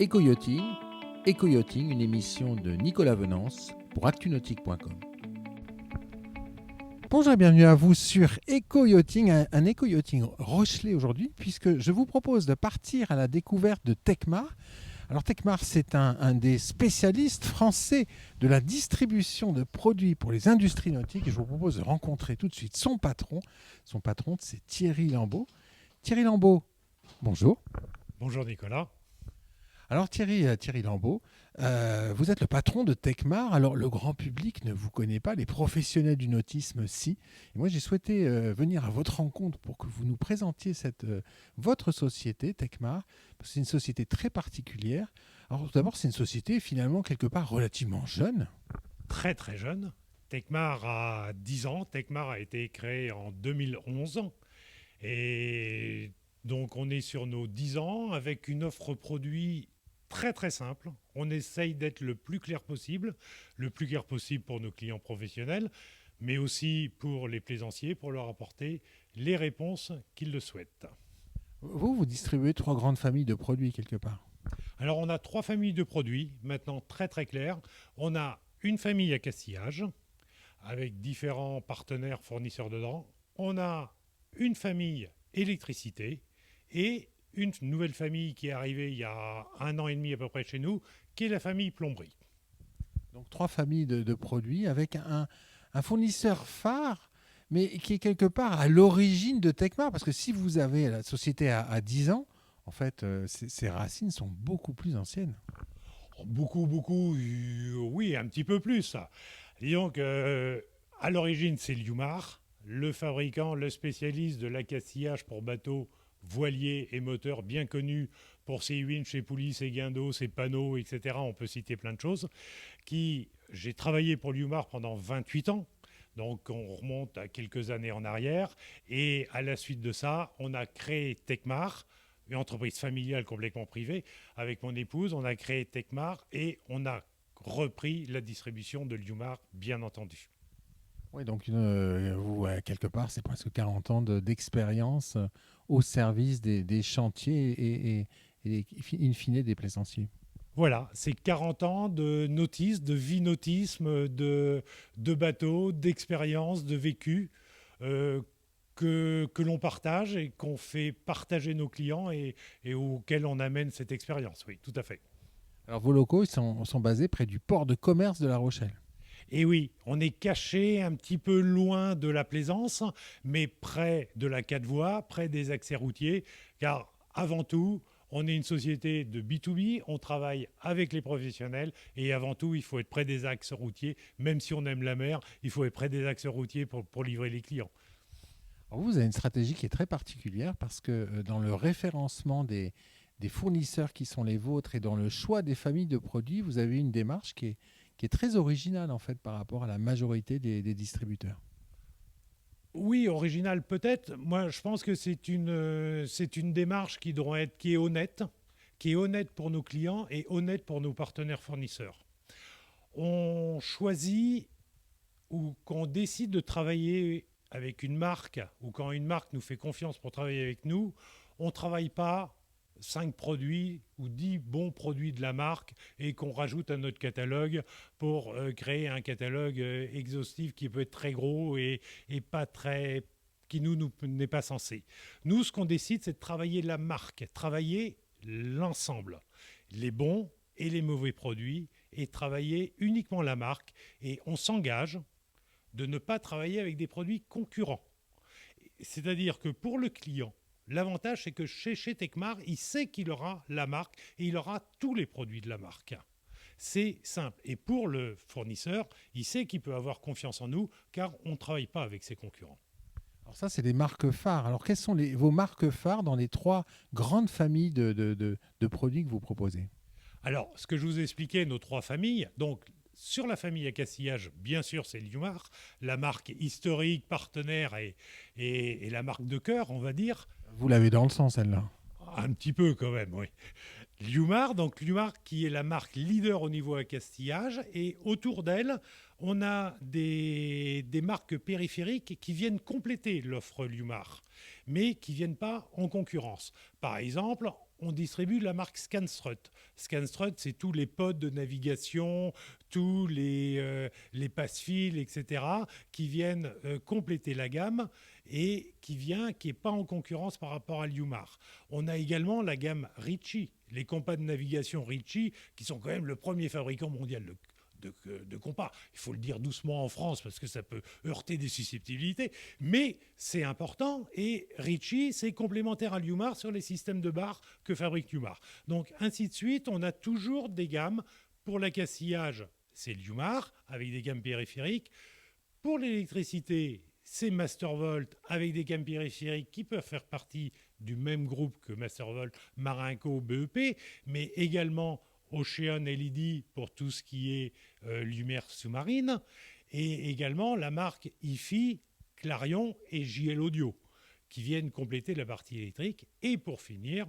Éco-yachting, Éco-yachting, une émission de Nicolas Venance pour actunautique.com. Bonjour et bienvenue à vous sur Éco-yachting, un éco-yachting Rochelais aujourd'hui, puisque je vous propose de partir à la découverte de Tecmar. Alors Tecmar, c'est un des spécialistes français de la distribution de produits pour les industries nautiques et je vous propose de rencontrer tout de suite son patron. Son patron, c'est Thierry Lambeau. Thierry Lambeau, bonjour. Bonjour Nicolas. Alors Thierry Lambeau, vous êtes le patron de Tecmar. Alors le grand public ne vous connaît pas, les professionnels du nautisme si. Et moi j'ai souhaité venir à votre rencontre pour que vous nous présentiez votre société Tecmar. Parce que c'est une société très particulière. Alors tout d'abord c'est une société finalement quelque part relativement jeune. Très très jeune. Tecmar a 10 ans. Tecmar a été créé en 2011. Et donc on est sur nos 10 ans avec une offre produit très très simple. On essaye d'être le plus clair possible pour nos clients professionnels, mais aussi pour les plaisanciers, pour leur apporter les réponses qu'ils le souhaitent. Vous distribuez 3 grandes familles de produits quelque part. Alors on a 3 familles de produits, maintenant très très claires. On a une famille à castillage, avec différents partenaires fournisseurs dedans. On a une famille électricité et une nouvelle famille qui est arrivée il y a 1 an et demi à peu près chez nous, qui est la famille plomberie. Donc 3 familles de produits avec un fournisseur phare, mais qui est quelque part à l'origine de Tecmar. Parce que si vous avez la société à 10 ans, en fait, ses racines sont beaucoup plus anciennes. Beaucoup, oui, un petit peu plus. Disons que, à l'origine, c'est Liumar, le fabricant, le spécialiste de l'accastillage pour bateaux, voiliers et moteurs bien connu pour ses winches, ses poulies, ses guindeaux, ses panneaux, etc. On peut citer plein de choses. J'ai travaillé pour Liumar pendant 28 ans. Donc on remonte à quelques années en arrière. Et à la suite de ça, on a créé Tecmar, une entreprise familiale complètement privée. Avec mon épouse, on a créé Tecmar et on a repris la distribution de Liumar, bien entendu. Oui, donc vous, quelque part, c'est presque 40 ans d'expérience au service des chantiers et in fine des plaisanciers. Voilà, c'est 40 ans de nautisme, de vie nautisme, de bateaux, d'expérience, de vécu que l'on partage et qu'on fait partager nos clients et auxquels on amène cette expérience. Oui, tout à fait. Alors vos locaux sont basés près du port de commerce de La Rochelle. Et oui, on est caché un petit peu loin de la plaisance, mais près de la 4 voies, près des accès routiers, car avant tout, on est une société de B2B, on travaille avec les professionnels et avant tout, il faut être près des axes routiers. Même si on aime la mer, il faut être près des axes routiers pour livrer les clients. Alors vous avez une stratégie qui est très particulière parce que dans le référencement des fournisseurs qui sont les vôtres et dans le choix des familles de produits, vous avez une démarche qui est très originale en fait par rapport à la majorité des distributeurs. Oui, original peut-être. Moi, je pense que c'est une démarche qui est honnête pour nos clients et honnête pour nos partenaires fournisseurs. On choisit ou qu'on décide de travailler avec une marque ou quand une marque nous fait confiance pour travailler avec nous, on ne travaille pas 5 produits ou 10 bons produits de la marque et qu'on rajoute à notre catalogue pour créer un catalogue exhaustif qui peut être très gros et pas très qui nous n'est pas censé. Nous, ce qu'on décide, c'est de travailler la marque, travailler l'ensemble, les bons et les mauvais produits et travailler uniquement la marque et on s'engage de ne pas travailler avec des produits concurrents. C'est-à-dire que pour le client, l'avantage, c'est que chez Tecmar, il sait qu'il aura la marque et il aura tous les produits de la marque. C'est simple. Et pour le fournisseur, il sait qu'il peut avoir confiance en nous car on ne travaille pas avec ses concurrents. Alors ça, c'est des marques phares. Alors quelles sont vos marques phares dans les 3 grandes familles de produits que vous proposez? Alors, ce que je vous ai expliqué, nos 3 familles, donc sur la famille à castillage, bien sûr, c'est Liumar, la marque historique, partenaire et la marque de cœur, on va dire. Vous l'avez dans le sang, celle-là. Un petit peu quand même, oui. Liumar, donc Liumar qui est la marque leader au niveau accastillage, et autour d'elle, on a des marques périphériques qui viennent compléter l'offre Liumar, mais qui ne viennent pas en concurrence. Par exemple, on distribue la marque Scanstrut. Scanstrut, c'est tous les pods de navigation, tous les passe-fils, etc., qui viennent compléter la gamme et qui n'est pas en concurrence par rapport à Liumar. On a également la gamme Ritchie, les compas de navigation Ritchie, qui sont quand même le premier fabricant mondial de compas. Il faut le dire doucement en France parce que ça peut heurter des susceptibilités, mais c'est important, et Ritchie, c'est complémentaire à Liumar sur les systèmes de barres que fabrique Liumar. Donc ainsi de suite, on a toujours des gammes. Pour l'accastillage, c'est Liumar avec des gammes périphériques. Pour l'électricité, c'est Mastervolt avec des gammes périphériques qui peuvent faire partie du même groupe que Mastervolt, Marinco, BEP, mais également Ocean LED pour tout ce qui est lumière sous-marine, et également la marque IFI, Clarion et JL Audio qui viennent compléter la partie électrique. Et pour finir,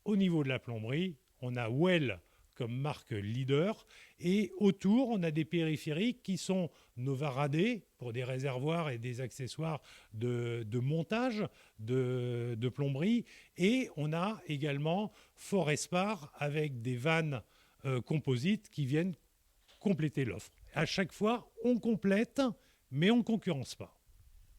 au niveau de la plomberie, on a Well comme marque leader, et autour, on a des périphériques qui sont Nova Radé pour des réservoirs et des accessoires de montage de plomberie, et on a également Forespar avec des vannes composites qui viennent compléter l'offre. À chaque fois, on complète, mais on ne concurrence pas.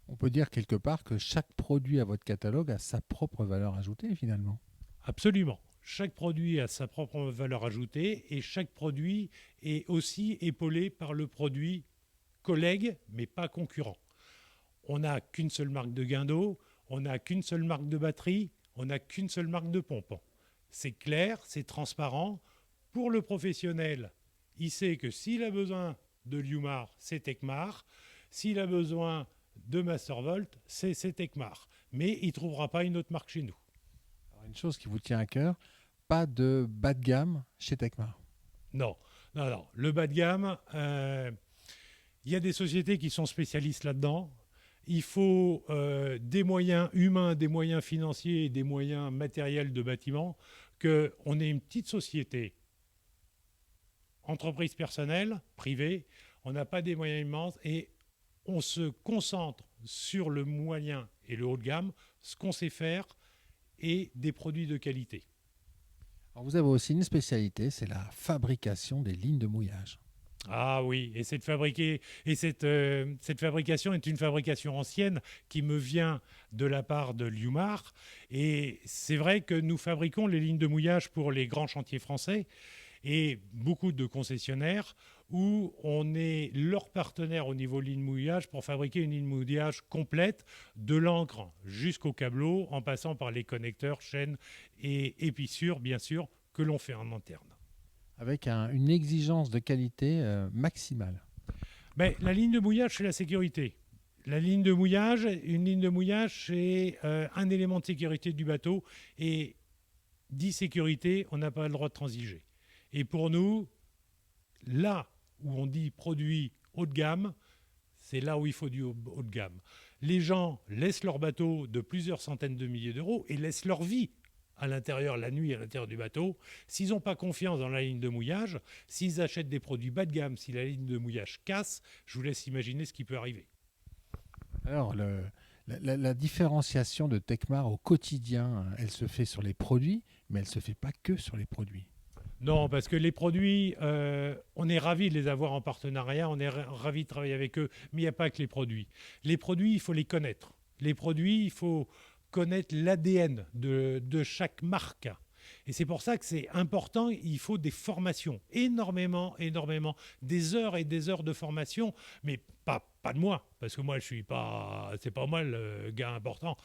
On peut dire quelque part que chaque produit à votre catalogue a sa propre valeur ajoutée finalement. Absolument. Chaque produit a sa propre valeur ajoutée, et chaque produit est aussi épaulé par le produit collègue, mais pas concurrent. On n'a qu'une seule marque de guindeau, on n'a qu'une seule marque de batterie, on n'a qu'une seule marque de pompe. C'est clair, c'est transparent. Pour le professionnel, il sait que s'il a besoin de Liumar, c'est Tecmar. S'il a besoin de Mastervolt, c'est Tecmar. Mais il ne trouvera pas une autre marque chez nous. Alors, une chose qui vous tient à cœur, pas de bas de gamme chez Tecmar. Non. Le bas de gamme, il y a des sociétés qui sont spécialistes là-dedans. Il faut des moyens humains, des moyens financiers et des moyens matériels de bâtiment. On est une petite société, entreprise personnelle, privée, on n'a pas des moyens immenses, et on se concentre sur le moyen et le haut de gamme, ce qu'on sait faire, et des produits de qualité. Alors vous avez aussi une spécialité, c'est la fabrication des lignes de mouillage. Ah oui, et cette fabrication est une fabrication ancienne qui me vient de la part de Liumar. Et c'est vrai que nous fabriquons les lignes de mouillage pour les grands chantiers français et beaucoup de concessionnaires où on est leur partenaire au niveau ligne mouillage pour fabriquer une ligne mouillage complète, de l'encre jusqu'au câbleau, en passant par les connecteurs, chaînes et épissures, bien sûr, que l'on fait en interne. Avec une exigence de qualité maximale. Mais la ligne de mouillage, c'est la sécurité. Une ligne de mouillage, c'est un élément de sécurité du bateau. Et dit sécurité, on n'a pas le droit de transiger. Et pour nous, là où on dit produit haut de gamme, c'est là où il faut du haut de gamme. Les gens laissent leur bateau de plusieurs centaines de milliers d'euros et laissent leur vie à l'intérieur, la nuit, à l'intérieur du bateau. S'ils n'ont pas confiance dans la ligne de mouillage, s'ils achètent des produits bas de gamme, si la ligne de mouillage casse, je vous laisse imaginer ce qui peut arriver. Alors, la différenciation de Tecmar au quotidien, elle se fait sur les produits, mais elle ne se fait pas que sur les produits. Non, parce que les produits, on est ravis de les avoir en partenariat, on est ravis de travailler avec eux, mais il n'y a pas que les produits. Les produits, il faut les connaître. Les produits, il faut connaître l'ADN de chaque marque. Et c'est pour ça que c'est important, il faut des formations, énormément, des heures et des heures de formation, mais pas de moi, parce que moi, c'est pas moi le gars important.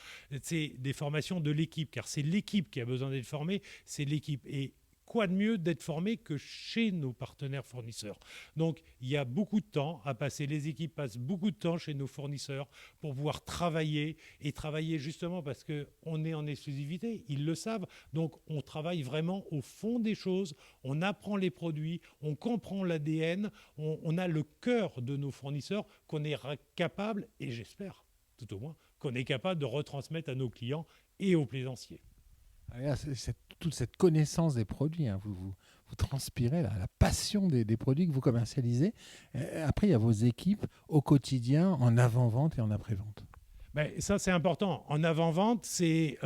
C'est des formations de l'équipe, car c'est l'équipe qui a besoin d'être formée, c'est l'équipe. Et quoi de mieux d'être formé que chez nos partenaires fournisseurs. Donc, il y a beaucoup de temps à passer. Les équipes passent beaucoup de temps chez nos fournisseurs pour pouvoir travailler, et travailler justement parce qu'on est en exclusivité. Ils le savent. Donc, on travaille vraiment au fond des choses. On apprend les produits, on comprend l'ADN, on a le cœur de nos fournisseurs qu'on est capable, et j'espère tout au moins, qu'on est capable de retransmettre à nos clients et aux plaisanciers. Toute cette connaissance des produits, hein, vous transpirez la passion des produits que vous commercialisez. Après, il y a vos équipes au quotidien, en avant-vente et en après-vente. Ben, ça, c'est important. En avant-vente, c'est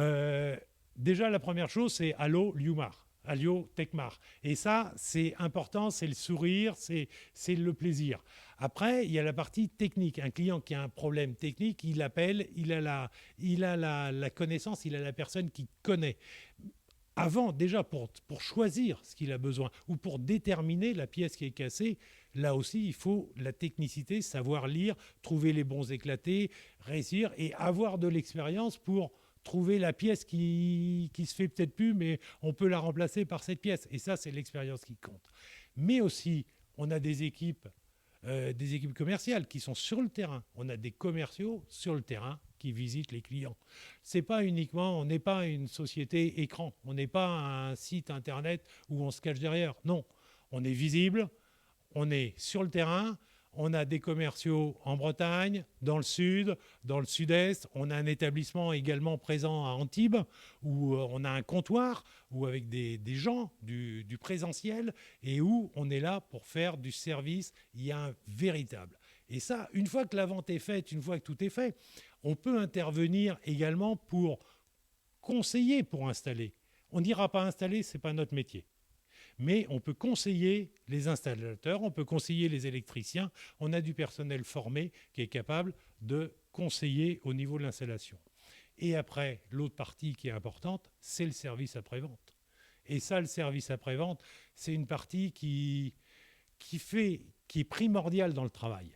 déjà la première chose, c'est Allô Liumar, Allô Tecmar. Et ça, c'est important, c'est le sourire, c'est le plaisir. Après, il y a la partie technique. Un client qui a un problème technique, il appelle, il a la connaissance, il a la personne qui connaît. Avant, déjà, pour choisir ce qu'il a besoin ou pour déterminer la pièce qui est cassée, là aussi, il faut la technicité, savoir lire, trouver les bons éclatés, réussir et avoir de l'expérience pour trouver la pièce qui se fait peut-être plus, mais on peut la remplacer par cette pièce. Et ça, c'est l'expérience qui compte. Mais aussi, on a des équipes commerciales qui sont sur le terrain. On a des commerciaux sur le terrain qui visitent les clients. C'est pas uniquement, on n'est pas une société écran, on n'est pas un site internet où on se cache derrière. Non, on est visible, on est sur le terrain, on a des commerciaux en Bretagne, dans le sud, dans le sud-est, on a un établissement également présent à Antibes où on a un comptoir où avec des gens du présentiel et où on est là pour faire du service, il y a un véritable. Et ça, une fois que la vente est faite, une fois que tout est fait, on peut intervenir également pour conseiller pour installer. On n'ira pas installer, ce n'est pas notre métier. Mais on peut conseiller les installateurs, on peut conseiller les électriciens. On a du personnel formé qui est capable de conseiller au niveau de l'installation. Et après, l'autre partie qui est importante, c'est le service après-vente. Et ça, le service après-vente, c'est une partie qui est primordiale dans le travail.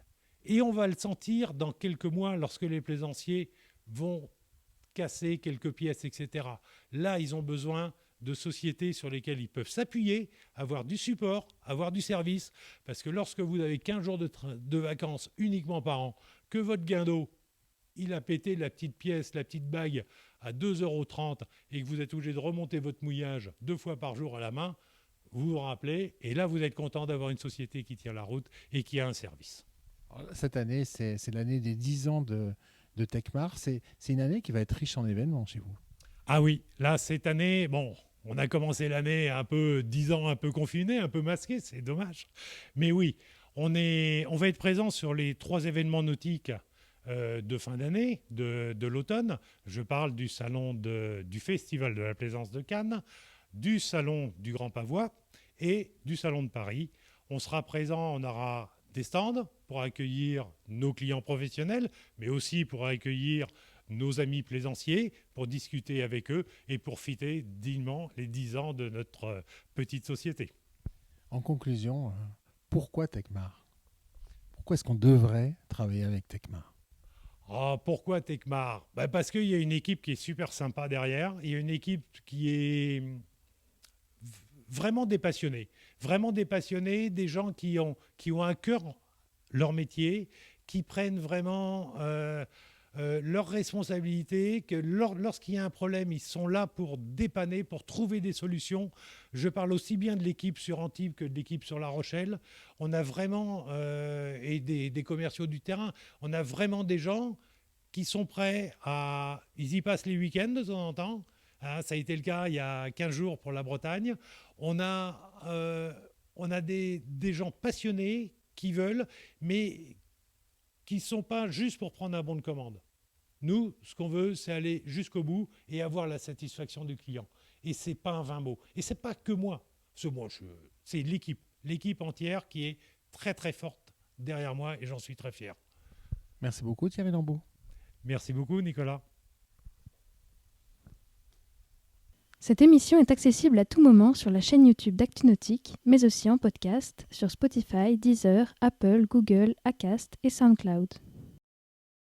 Et on va le sentir dans quelques mois lorsque les plaisanciers vont casser quelques pièces, etc. Là, ils ont besoin de sociétés sur lesquelles ils peuvent s'appuyer, avoir du support, avoir du service. Parce que lorsque vous avez 15 jours de vacances uniquement par an, que votre guindeau, il a pété la petite pièce, la petite bague à 2,30 € et que vous êtes obligé de remonter votre mouillage 2 fois par jour à la main, vous vous rappelez, et là, vous êtes content d'avoir une société qui tient la route et qui a un service. Cette année, c'est l'année des 10 ans de Tecmar. C'est une année qui va être riche en événements chez vous. Ah oui, là, cette année, bon, on a commencé l'année un peu 10 ans un peu confiné, un peu masqué, c'est dommage. Mais oui, on va être présent sur les 3 événements nautiques de fin d'année, de l'automne. Je parle du salon du Festival de la Plaisance de Cannes, du salon du Grand Pavois et du salon de Paris. On sera présent, on aura des stands pour accueillir nos clients professionnels, mais aussi pour accueillir nos amis plaisanciers, pour discuter avec eux et pour fêter dignement les 10 ans de notre petite société. En conclusion, pourquoi Tecmar ? Pourquoi est-ce qu'on devrait travailler avec Tecmar ? Pourquoi Tecmar ? Parce qu'il y a une équipe qui est super sympa derrière, il y a une équipe qui est vraiment des passionnés, des gens qui ont à cœur leur métier, qui prennent vraiment leurs responsabilités, que lorsqu'il y a un problème, ils sont là pour dépanner, pour trouver des solutions. Je parle aussi bien de l'équipe sur Antibes que de l'équipe sur La Rochelle. On a vraiment, et des commerciaux du terrain, on a vraiment des gens qui sont prêts à... Ils y passent les week-ends de temps en temps. Ça a été le cas il y a 15 jours pour la Bretagne. On a des gens passionnés qui veulent, mais qui ne sont pas juste pour prendre un bon de commande. Nous, ce qu'on veut, c'est aller jusqu'au bout et avoir la satisfaction du client. Et ce n'est pas un vain mot. Et ce n'est pas que moi. C'est l'équipe entière qui est très très forte derrière moi et j'en suis très fier. Merci beaucoup Thierry Lambeau. Merci beaucoup Nicolas. Cette émission est accessible à tout moment sur la chaîne YouTube d'ActuNautique, mais aussi en podcast sur Spotify, Deezer, Apple, Google, Acast et SoundCloud.